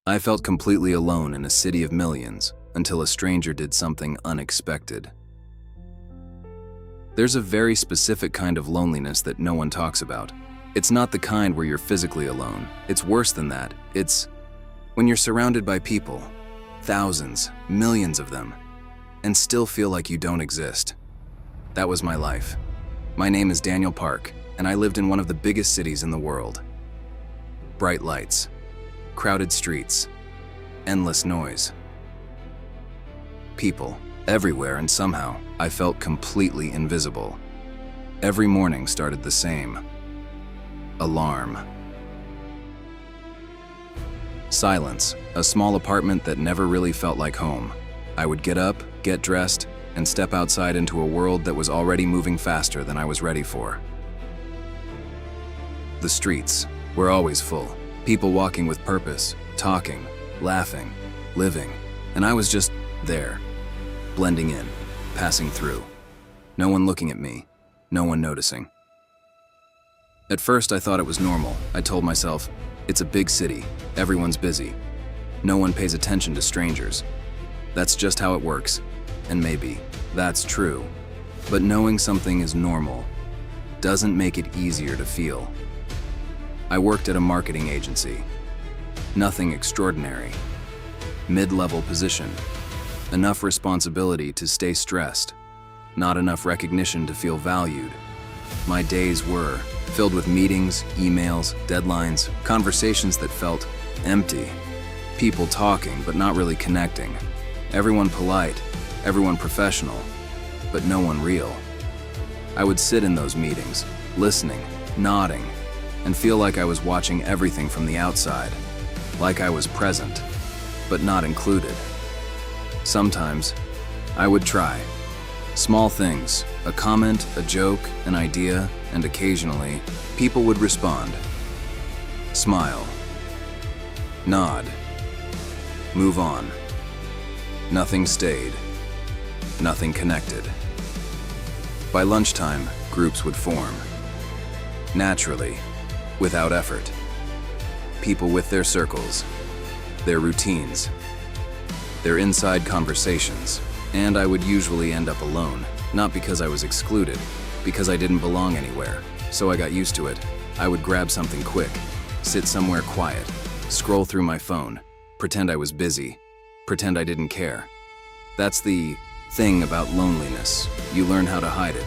I felt completely alone in a city of millions until a stranger did something unexpected. There's a very specific kind of loneliness that no one talks about. It's not the kind where you're physically alone. It's worse than that. It's when you're surrounded by people, thousands, millions of them, and still feel like you don't exist. That was my life. My name is Daniel Park, and I lived in one of the biggest cities in the world. Bright lights, crowded streets, endless noise. People everywhere, and somehow I felt completely invisible. Every morning started the same. Alarm. Silence, a small apartment that never really felt like home. I would get up, get dressed, and step outside into a world that was already moving faster than I was ready for. The streets were always full. People walking with purpose, talking, laughing, living, and I was just there, blending in, passing through. No one looking at me, no one noticing. At first I thought it was normal. I told myself, it's a big city, everyone's busy. No one pays attention to strangers. That's just how it works. And maybe that's true. But knowing something is normal doesn't make it easier to feel. I worked at a marketing agency. Nothing extraordinary. Mid-level position. Enough responsibility to stay stressed. Not enough recognition to feel valued. My days were filled with meetings, emails, deadlines, conversations that felt empty. People talking but not really connecting. Everyone polite, everyone professional, but no one real. I would sit in those meetings, listening, nodding, and feel like I was watching everything from the outside, like I was present, but not included. Sometimes, I would try. Small things, a comment, a joke, an idea, and occasionally, people would respond. Smile. Nod. Move on. Nothing stayed. Nothing connected. By lunchtime, groups would form. Naturally, without effort. People with their circles, their routines, their inside conversations, and I would usually end up alone, not because I was excluded, because I didn't belong anywhere, so I got used to it. I would grab something quick, sit somewhere quiet, scroll through my phone, pretend I was busy, pretend I didn't care. That's the thing about loneliness. You learn how to hide it,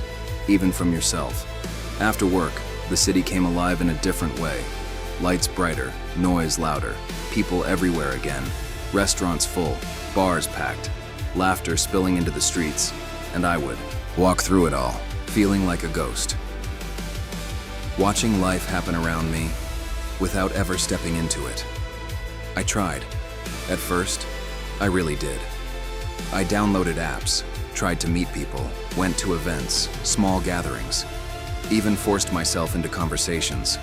even from yourself. After work, the city came alive in a different way. Lights brighter, noise louder, people everywhere again, restaurants full, bars packed, laughter spilling into the streets, and I would walk through it all, feeling like a ghost. Watching life happen around me without ever stepping into it. I tried. At first, I really did. I downloaded apps, tried to meet people, went to events, small gatherings, even forced myself into conversations.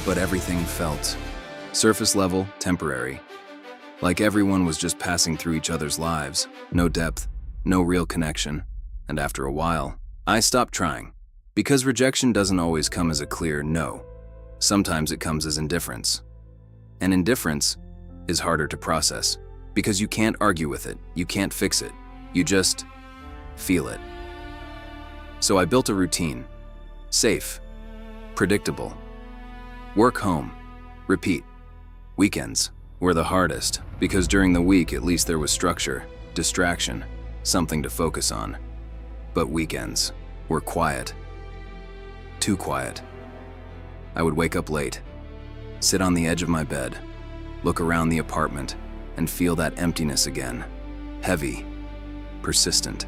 But everything felt surface level, temporary. Like everyone was just passing through each other's lives, no depth, no real connection. And after a while, I stopped trying. Because rejection doesn't always come as a clear no. Sometimes it comes as indifference. And indifference is harder to process, because you can't argue with it, you can't fix it, you just feel it. So I built a routine. Safe, predictable. Work home, repeat. Weekends were the hardest, because during the week at least there was structure, distraction, something to focus on. But weekends were quiet. Too quiet. I would wake up late, sit on the edge of my bed, look around the apartment, and feel that emptiness again. Heavy, persistent.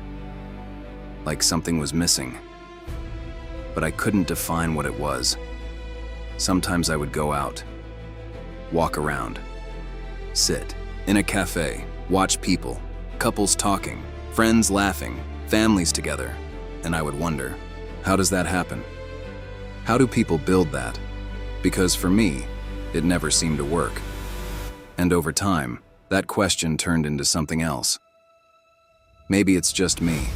Like something was missing. But I couldn't define what it was. Sometimes I would go out, walk around, sit in a cafe, watch people, couples talking, friends laughing, families together, and I would wonder, how does that happen? How do people build that? Because for me, it never seemed to work. And over time, that question turned into something else. Maybe it's just me.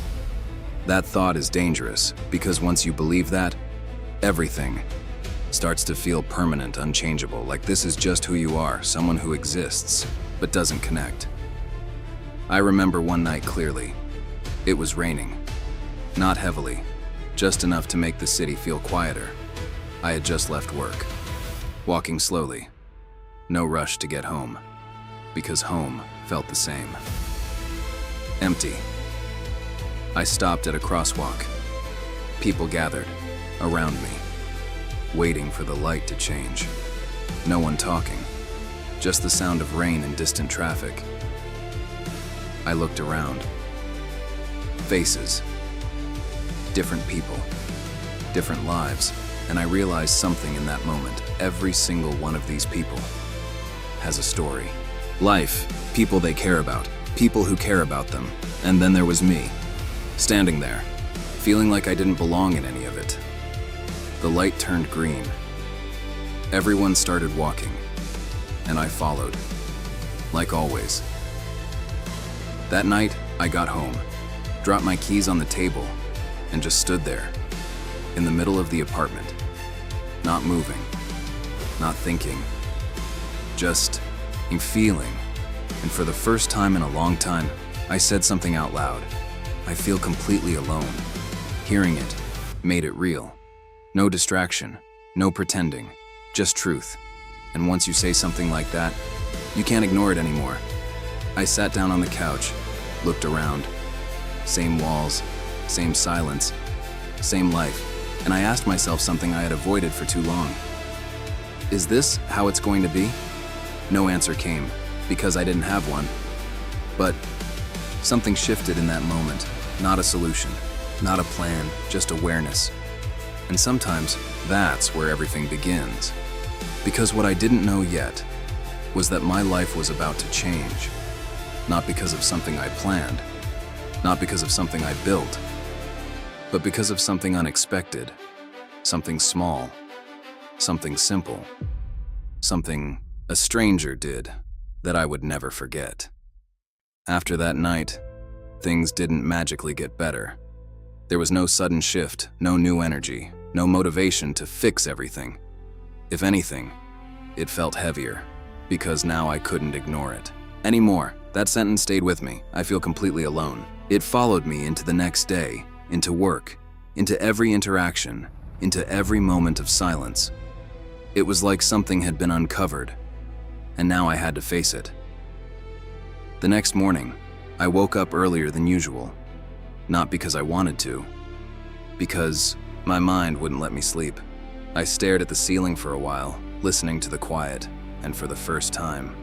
That thought is dangerous, because once you believe that, everything starts to feel permanent, unchangeable, like this is just who you are, someone who exists, but doesn't connect. I remember one night clearly. It was raining. Not heavily, just enough to make the city feel quieter. I had just left work, walking slowly. No rush to get home, because home felt the same. Empty. I stopped at a crosswalk. People gathered around me, waiting for the light to change. No one talking, just the sound of rain and distant traffic. I looked around. Faces. Different people. Different lives. And I realized something in that moment. Every single one of these people has a story. Life, people they care about, people who care about them. And then there was me, standing there, feeling like I didn't belong in any of it. The light turned green. Everyone started walking, and I followed, like always. That night, I got home, dropped my keys on the table, and just stood there, in the middle of the apartment, not moving, not thinking, just feeling. And for the first time in a long time, I said something out loud. I feel completely alone. Hearing it made it real. No distraction, no pretending, just truth. And once you say something like that, you can't ignore it anymore. I sat down on the couch, looked around. Same walls, same silence, same life. And I asked myself something I had avoided for too long. Is this how it's going to be? No answer came, because I didn't have one. But something shifted in that moment. Not a solution, not a plan, just awareness. And sometimes that's where everything begins. Because what I didn't know yet was that my life was about to change. Not because of something I planned, not because of something I built, but because of something unexpected, something small, something simple, something a stranger did that I would never forget. After that night, things didn't magically get better. There was no sudden shift, no new energy, no motivation to fix everything. If anything, it felt heavier, because now I couldn't ignore it anymore. That sentence stayed with me. I feel completely alone. It followed me into the next day, into work, into every interaction, into every moment of silence. It was like something had been uncovered, and now I had to face it. The next morning, I woke up earlier than usual, not because I wanted to, because my mind wouldn't let me sleep. I stared at the ceiling for a while, listening to the quiet, and for the first time,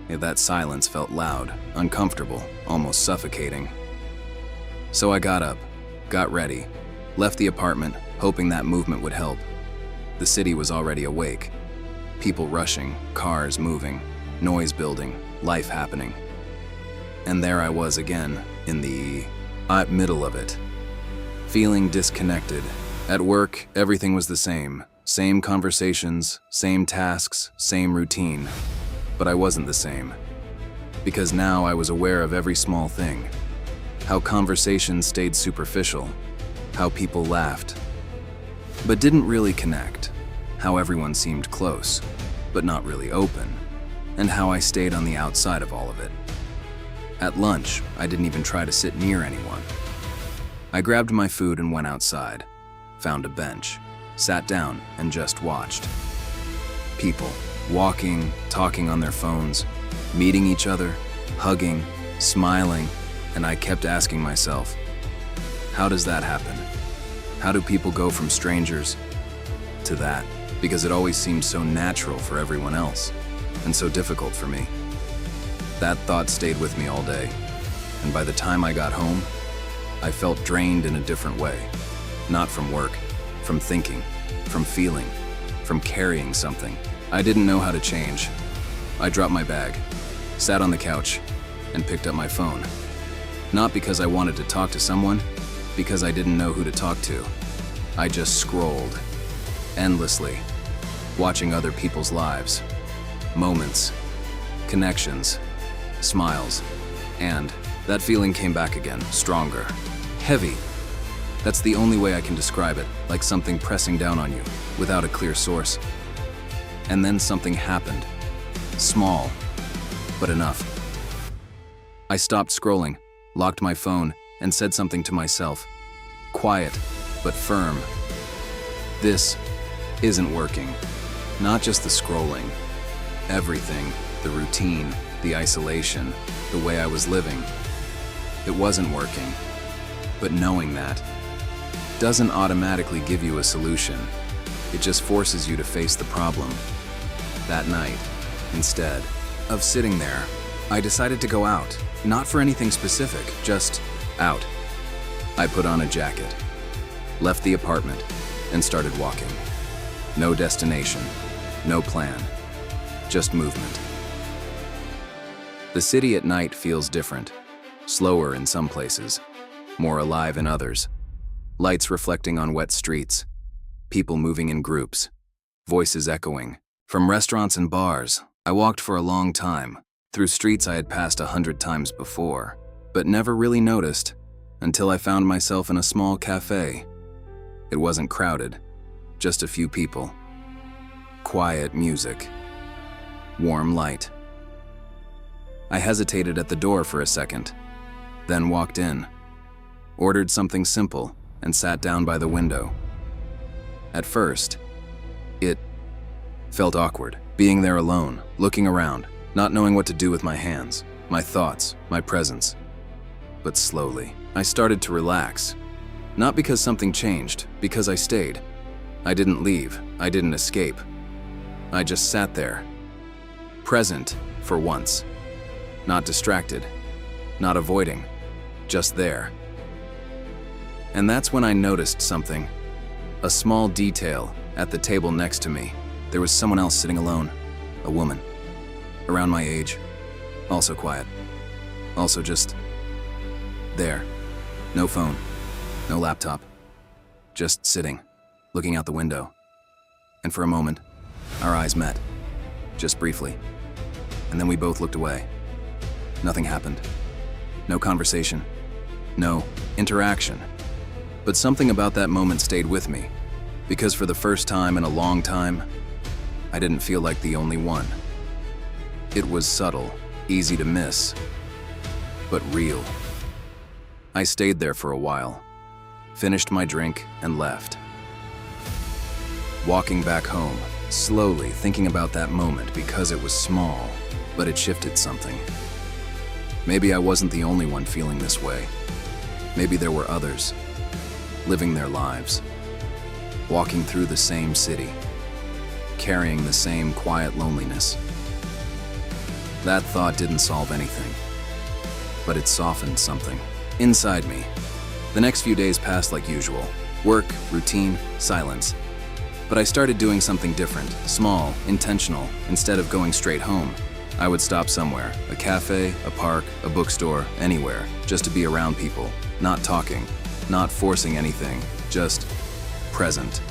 that silence felt loud, uncomfortable, almost suffocating. So I got up, got ready, left the apartment, hoping that movement would help. The city was already awake. People rushing, cars moving, noise building, life happening. And there I was again, in the middle of it, feeling disconnected. At work, everything was the same. Same conversations, same tasks, same routine. But I wasn't the same. Because now I was aware of every small thing. How conversations stayed superficial. How people laughed, but didn't really connect. How everyone seemed close, but not really open. And how I stayed on the outside of all of it. At lunch, I didn't even try to sit near anyone. I grabbed my food and went outside, found a bench, sat down and just watched. People, walking, talking on their phones, meeting each other, hugging, smiling, and I kept asking myself, how does that happen? How do people go from strangers to that? Because it always seemed so natural for everyone else, and so difficult for me. That thought stayed with me all day, and by the time I got home, I felt drained in a different way. Not from work, from thinking, from feeling, from carrying something. I didn't know how to change. I dropped my bag, sat on the couch, and picked up my phone. Not because I wanted to talk to someone, because I didn't know who to talk to. I just scrolled, endlessly, watching other people's lives, moments, connections, smiles, and that feeling came back again, stronger, heavy. That's the only way I can describe it, like something pressing down on you, without a clear source. And then something happened. Small, but enough. I stopped scrolling, locked my phone, and said something to myself. Quiet, but firm. This isn't working. Not just the scrolling. Everything, the routine, the isolation, the way I was living. It wasn't working. But knowing that doesn't automatically give you a solution. It just forces you to face the problem. That night, instead of sitting there, I decided to go out. Not for anything specific, just out. I put on a jacket, left the apartment, and started walking. No destination, no plan, just movement. The city at night feels different, slower in some places, more alive in others. Lights reflecting on wet streets, people moving in groups, voices echoing. From restaurants and bars, I walked for a long time, through streets I had passed 100 times before, but never really noticed until I found myself in a small cafe. It wasn't crowded, just a few people. Quiet music, warm light. I hesitated at the door for a second, then walked in, ordered something simple, and sat down by the window. At first, it felt awkward, being there alone, looking around, not knowing what to do with my hands, my thoughts, my presence. But slowly, I started to relax. Not because something changed, because I stayed. I didn't leave, I didn't escape. I just sat there, present for once. Not distracted, not avoiding, just there. And that's when I noticed something. A small detail at the table next to me. There was someone else sitting alone, a woman, around my age, also quiet, also just there. No phone, no laptop, just sitting, looking out the window. And for a moment, our eyes met, just briefly. And then we both looked away. Nothing happened. No conversation, no interaction. But something about that moment stayed with me, because for the first time in a long time, I didn't feel like the only one. It was subtle, easy to miss, but real. I stayed there for a while, finished my drink, and left. Walking back home, slowly thinking about that moment because it was small, but it shifted something. Maybe I wasn't the only one feeling this way. Maybe there were others, living their lives, walking through the same city, carrying the same quiet loneliness. That thought didn't solve anything, but it softened something inside me. The next few days passed like usual. Work, routine, silence. But I started doing something different, small, intentional. Instead of going straight home, I would stop somewhere, a cafe, a park, a bookstore, anywhere, just to be around people, not talking, not forcing anything, just present.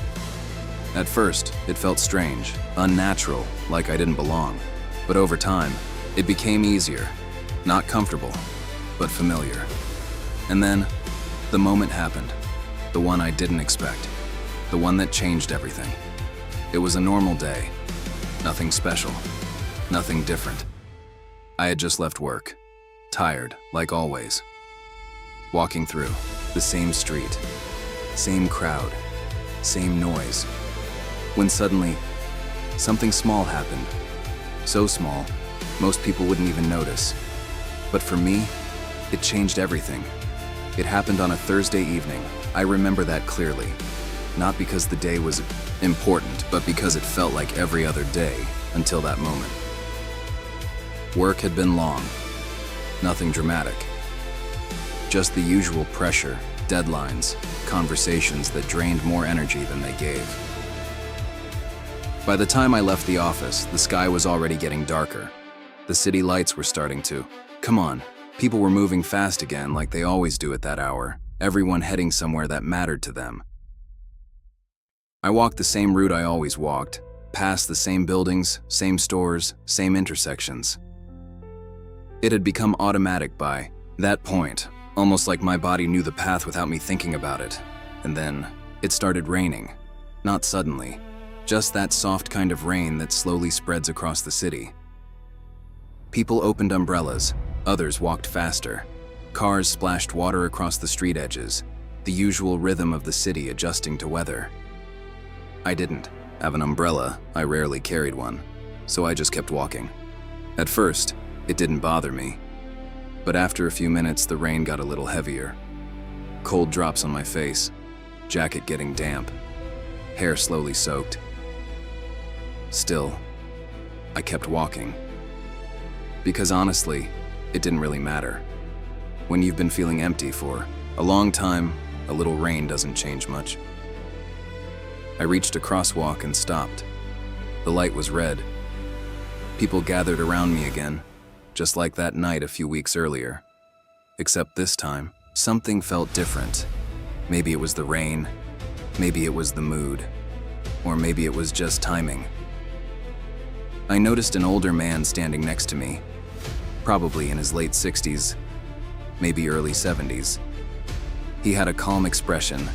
At first, it felt strange, unnatural, like I didn't belong. But over time, it became easier, not comfortable, but familiar. And then, the moment happened, the one I didn't expect, the one that changed everything. It was a normal day, nothing special, nothing different. I had just left work, tired, like always. Walking through the same street, same crowd, same noise. When suddenly, something small happened. So small, most people wouldn't even notice. But for me, it changed everything. It happened on a Thursday evening. I remember that clearly. Not because the day was important, but because it felt like every other day until that moment. Work had been long. Nothing dramatic. Just the usual pressure, deadlines, conversations that drained more energy than they gave. By the time I left the office, the sky was already getting darker. The city lights were starting to come on. People were moving fast again like they always do at that hour, everyone heading somewhere that mattered to them. I walked the same route I always walked, past the same buildings, same stores, same intersections. It had become automatic by that point, almost like my body knew the path without me thinking about it. And then it started raining. Not suddenly, just that soft kind of rain that slowly spreads across the city. People opened umbrellas, others walked faster. Cars splashed water across the street edges, the usual rhythm of the city adjusting to weather. I didn't have an umbrella, I rarely carried one, so I just kept walking. At first, it didn't bother me, but after a few minutes the rain got a little heavier. Cold drops on my face, jacket getting damp, hair slowly soaked. Still, I kept walking. Because honestly, it didn't really matter. When you've been feeling empty for a long time, a little rain doesn't change much. I reached a crosswalk and stopped. The light was red. People gathered around me again, just like that night a few weeks earlier. Except this time, something felt different. Maybe it was the rain, maybe it was the mood, or maybe it was just timing. I noticed an older man standing next to me, probably in his late 60s, maybe early 70s. He had a calm expression,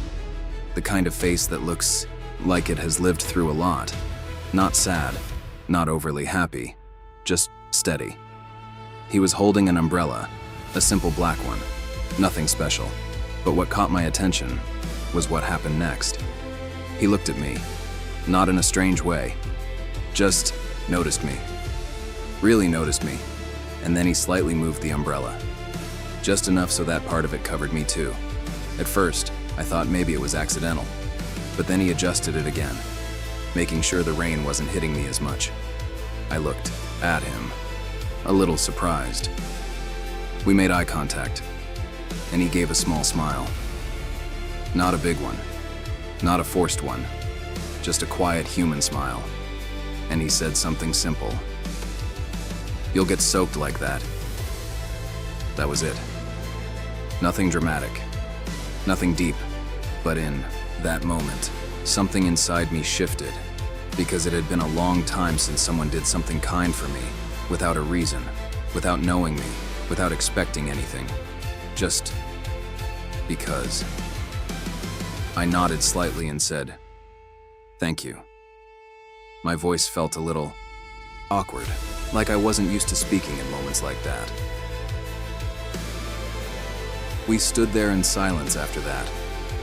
the kind of face that looks like it has lived through a lot. Not sad, not overly happy, just steady. He was holding an umbrella, a simple black one, nothing special. But what caught my attention was what happened next. He looked at me, not in a strange way, just noticed me. Really noticed me, and then he slightly moved the umbrella. Just enough so that part of it covered me too. At first, I thought maybe it was accidental, but then he adjusted it again, making sure the rain wasn't hitting me as much. I looked at him, a little surprised. We made eye contact, and he gave a small smile. Not a big one, not a forced one, just a quiet human smile. And he said something simple. "You'll get soaked like that." That was it. Nothing dramatic, nothing deep, but in that moment, something inside me shifted, because it had been a long time since someone did something kind for me, without a reason, without knowing me, without expecting anything, just because. I nodded slightly and said, "Thank you." My voice felt a little awkward, like I wasn't used to speaking in moments like that. We stood there in silence after that,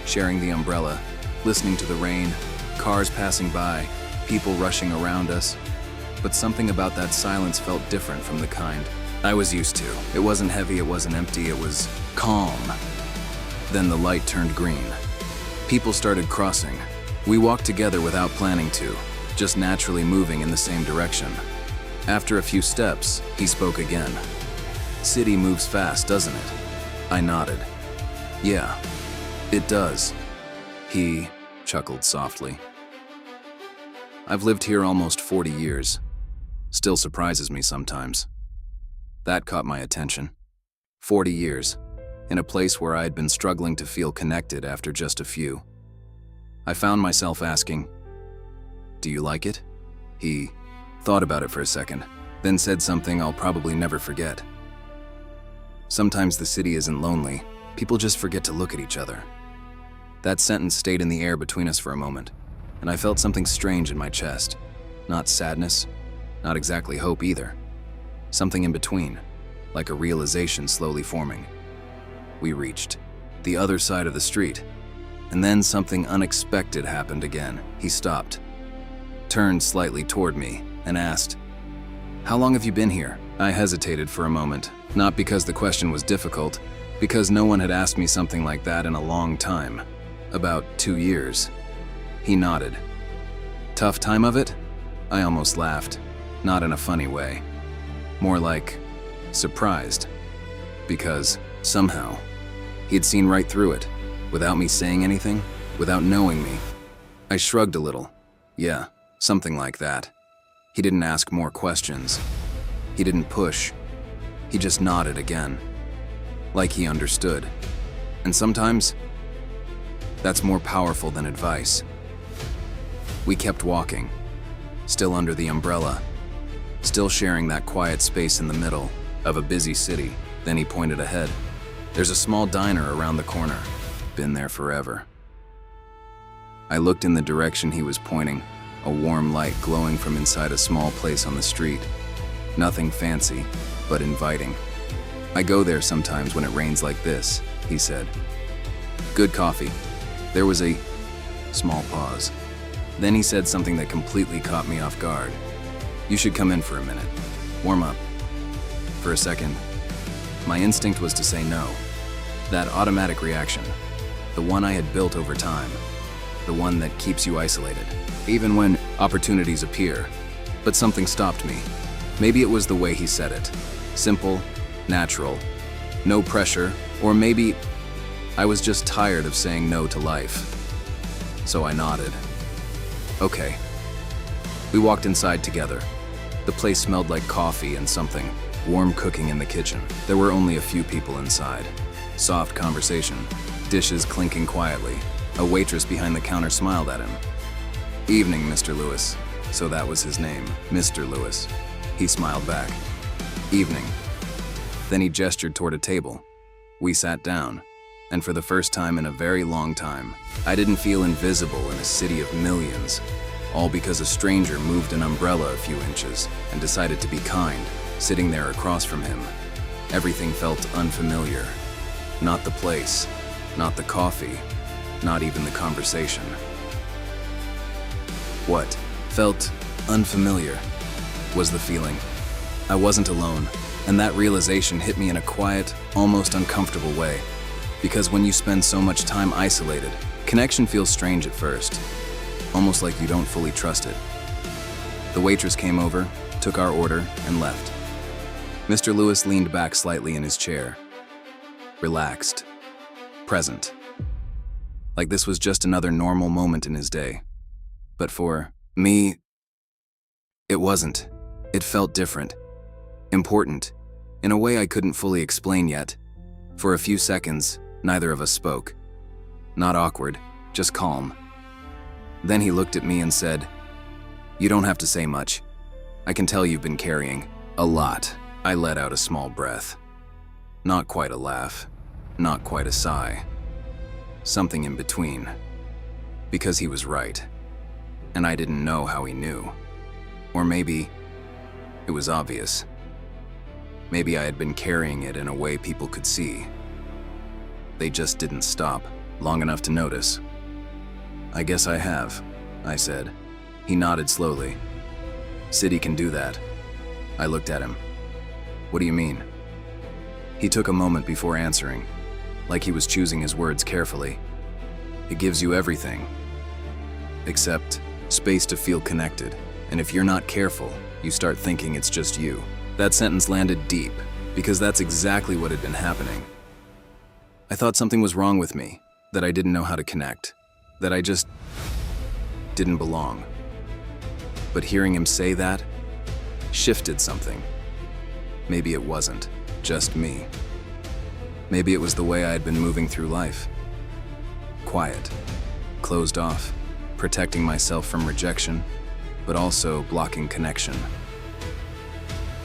sharing the umbrella, listening to the rain, cars passing by, people rushing around us. But something about that silence felt different from the kind I was used to. It wasn't heavy, it wasn't empty, it was calm. Then the light turned green. People started crossing. We walked together without planning to, just naturally moving in the same direction. After a few steps, he spoke again. "City moves fast, doesn't it?" I nodded. "Yeah, it does." He chuckled softly. "I've lived here almost 40 years. Still surprises me sometimes." That caught my attention. 40 years, in a place where I had been struggling to feel connected after just a few. I found myself asking, "Do you like it?" He thought about it for a second, then said something I'll probably never forget. "Sometimes the city isn't lonely, people just forget to look at each other." That sentence stayed in the air between us for a moment, and I felt something strange in my chest. Not sadness, not exactly hope either. Something in between, like a realization slowly forming. We reached the other side of the street, and then something unexpected happened again. He stopped, turned slightly toward me, and asked, "How long have you been here?" I hesitated for a moment, not because the question was difficult, because no one had asked me something like that in a long time. "About 2 years." He nodded. "Tough time of it?" I almost laughed, not in a funny way. More like surprised, because somehow he'd seen right through it, without me saying anything, without knowing me. I shrugged a little. "Yeah, something like that." He didn't ask more questions. He didn't push. He just nodded again, like he understood. And sometimes, that's more powerful than advice. We kept walking, still under the umbrella, still sharing that quiet space in the middle of a busy city. Then he pointed ahead. "There's a small diner around the corner. Been there forever." I looked in the direction he was pointing, a warm light glowing from inside a small place on the street. Nothing fancy, but inviting. I go there sometimes when it rains like this, he said. Good coffee. There was a small pause. Then he said something that completely caught me off guard. You should come in for a minute. Warm up. For a second, my instinct was to say no. That automatic reaction, the one I had built over time, the one that keeps you isolated, even when opportunities appear. But something stopped me. Maybe it was the way he said it. Simple, natural, no pressure, or maybe I was just tired of saying no to life. So I nodded. Okay. We walked inside together. The place smelled like coffee and something warm cooking in the kitchen. There were only a few people inside. Soft conversation, dishes clinking quietly. A waitress behind the counter smiled at him. Evening, Mr. Lewis. So that was his name, Mr. Lewis. He smiled back. Evening. Then he gestured toward a table. We sat down, and for the first time in a very long time, I didn't feel invisible in a city of millions, all because a stranger moved an umbrella a few inches and decided to be kind, sitting there across from him. Everything felt unfamiliar. Not the place, not the coffee, not even the conversation. What felt unfamiliar was the feeling. I wasn't alone, and that realization hit me in a quiet, almost uncomfortable way. Because when you spend so much time isolated, connection feels strange at first, almost like you don't fully trust it. The waitress came over, took our order, and left. Mr. Lewis leaned back slightly in his chair, relaxed, present. Like this was just another normal moment in his day. But for me, it wasn't. It felt different, important, in a way I couldn't fully explain yet. For a few seconds, neither of us spoke. Not awkward, just calm. Then he looked at me and said, "You don't have to say much. I can tell you've been carrying a lot." I let out a small breath. Not quite a laugh, not quite a sigh. Something in between. Because he was right. And I didn't know how he knew. Or maybe it was obvious. Maybe I had been carrying it in a way people could see. They just didn't stop long enough to notice. I guess I have, I said. He nodded slowly. City can do that. I looked at him. What do you mean? He took a moment before answering, like he was choosing his words carefully. It gives you everything, except space to feel connected. And if you're not careful, you start thinking it's just you. That sentence landed deep, because that's exactly what had been happening. I thought something was wrong with me, that I didn't know how to connect, that I just didn't belong. But hearing him say that shifted something. Maybe it wasn't just me. Maybe it was the way I had been moving through life. Quiet, closed off, protecting myself from rejection, but also blocking connection.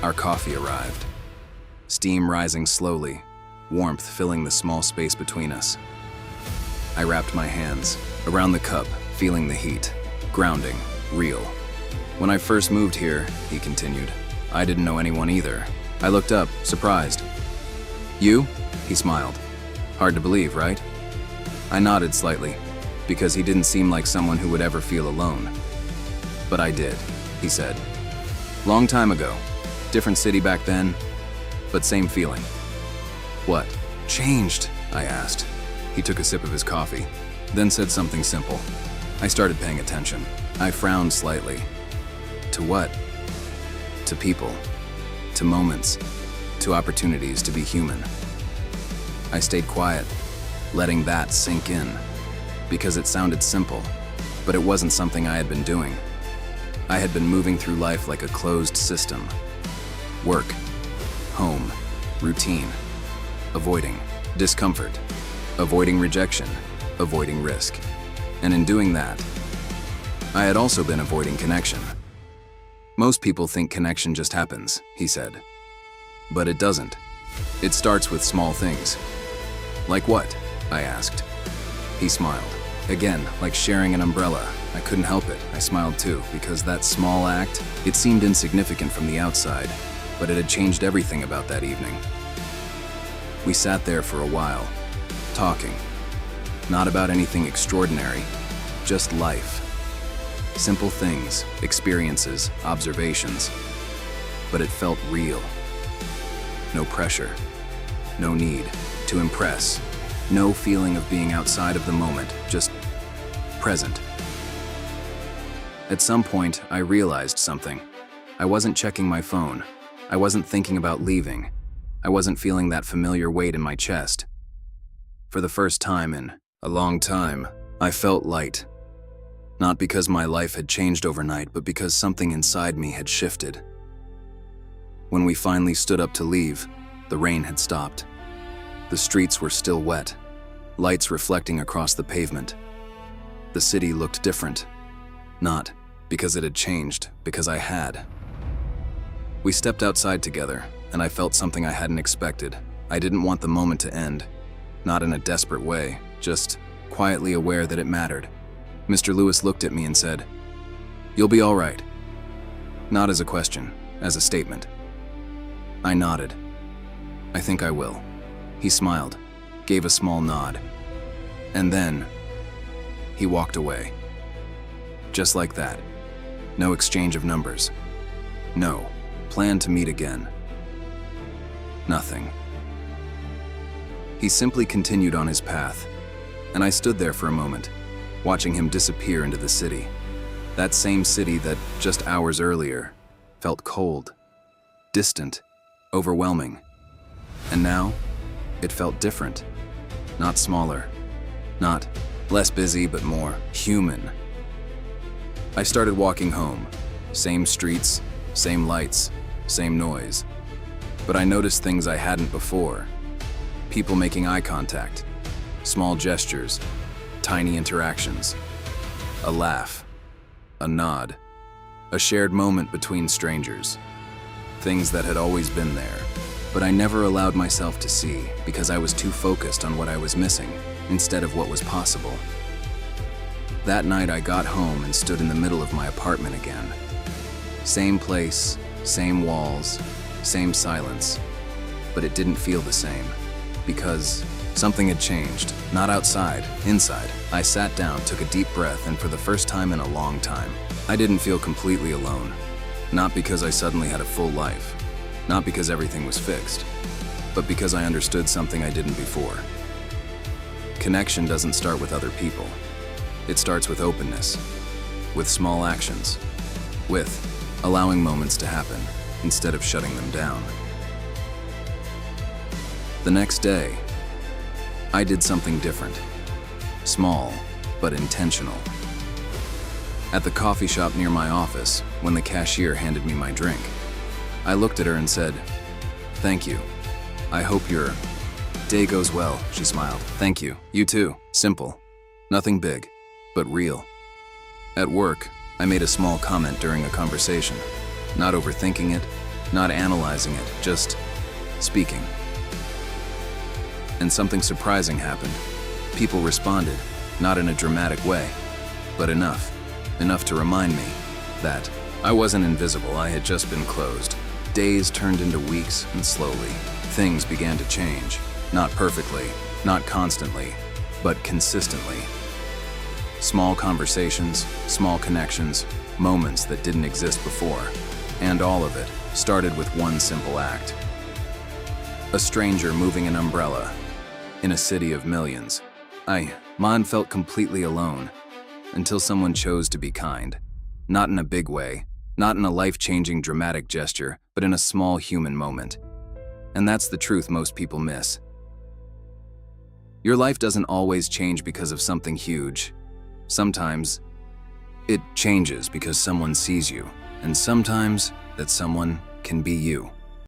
Our coffee arrived. Steam rising slowly, warmth filling the small space between us. I wrapped my hands around the cup, feeling the heat, grounding, real. When I first moved here, he continued, I didn't know anyone either. I looked up, surprised. You? He smiled. Hard to believe, right? I nodded slightly, because he didn't seem like someone who would ever feel alone. But I did, he said. Long time ago. Different city back then, but same feeling. What changed? I asked. He took a sip of his coffee, then said something simple. I started paying attention. I frowned slightly. To what? To people. To moments. To opportunities to be human. I stayed quiet, letting that sink in, because it sounded simple, but it wasn't something I had been doing. I had been moving through life like a closed system. Work, home, routine, avoiding discomfort, avoiding rejection, avoiding risk. And in doing that, I had also been avoiding connection. Most people think connection just happens, he said. But it doesn't. It starts with small things. Like what? I asked. He smiled. Again, like sharing an umbrella. I couldn't help it. I smiled too, because that small act, it seemed insignificant from the outside, but it had changed everything about that evening. We sat there for a while, talking. Not about anything extraordinary, just life. Simple things, experiences, observations. But it felt real. No pressure, no need to impress, no feeling of being outside of the moment, just present. At some point, I realized something. I wasn't checking my phone. I wasn't thinking about leaving. I wasn't feeling that familiar weight in my chest. For the first time in a long time, I felt light. Not because my life had changed overnight, but because something inside me had shifted. When we finally stood up to leave, the rain had stopped. The streets were still wet, lights reflecting across the pavement. The city looked different. Not because it had changed, because I had. We stepped outside together, and I felt something I hadn't expected. I didn't want the moment to end. Not in a desperate way, just quietly aware that it mattered. Mr. Lewis looked at me and said, "You'll be all right." Not as a question, as a statement. I nodded. "I think I will." He smiled, gave a small nod, and then he walked away. Just like that. No exchange of numbers. No plan to meet again. Nothing. He simply continued on his path, and I stood there for a moment, watching him disappear into the city. That same city that, just hours earlier, felt cold, distant, overwhelming. And now, it felt different. Not smaller, not less busy, but more human. I started walking home. Same streets, same lights, same noise. But I noticed things I hadn't before. People making eye contact, small gestures, tiny interactions, a laugh, a nod, a shared moment between strangers. Things that had always been there, but I never allowed myself to see because I was too focused on what I was missing instead of what was possible. That night I got home and stood in the middle of my apartment again. Same place, same walls, same silence, but it didn't feel the same because something had changed, not outside, inside. I sat down, took a deep breath, and for the first time in a long time, I didn't feel completely alone. Not because I suddenly had a full life, not because everything was fixed, but because I understood something I didn't before. Connection doesn't start with other people. It starts with openness, with small actions, with allowing moments to happen instead of shutting them down. The next day, I did something different. Small, but intentional. At the coffee shop near my office, when the cashier handed me my drink, I looked at her and said, "Thank you. I hope your day goes well," she smiled. "Thank you. You too." Simple. Nothing big, but real. At work, I made a small comment during a conversation. Not overthinking it, not analyzing it, just speaking. And something surprising happened. People responded, not in a dramatic way, but enough to remind me that I wasn't invisible, I had just been closed. Days turned into weeks, and slowly, things began to change. Not perfectly, not constantly, but consistently. Small conversations, small connections, moments that didn't exist before. And all of it started with one simple act. A stranger moving an umbrella in a city of millions. Man felt completely alone until someone chose to be kind. Not in a big way, not in a life-changing dramatic gesture, but in a small human moment. And that's the truth most people miss. Your life doesn't always change because of something huge. Sometimes it changes because someone sees you, and sometimes that someone can be you.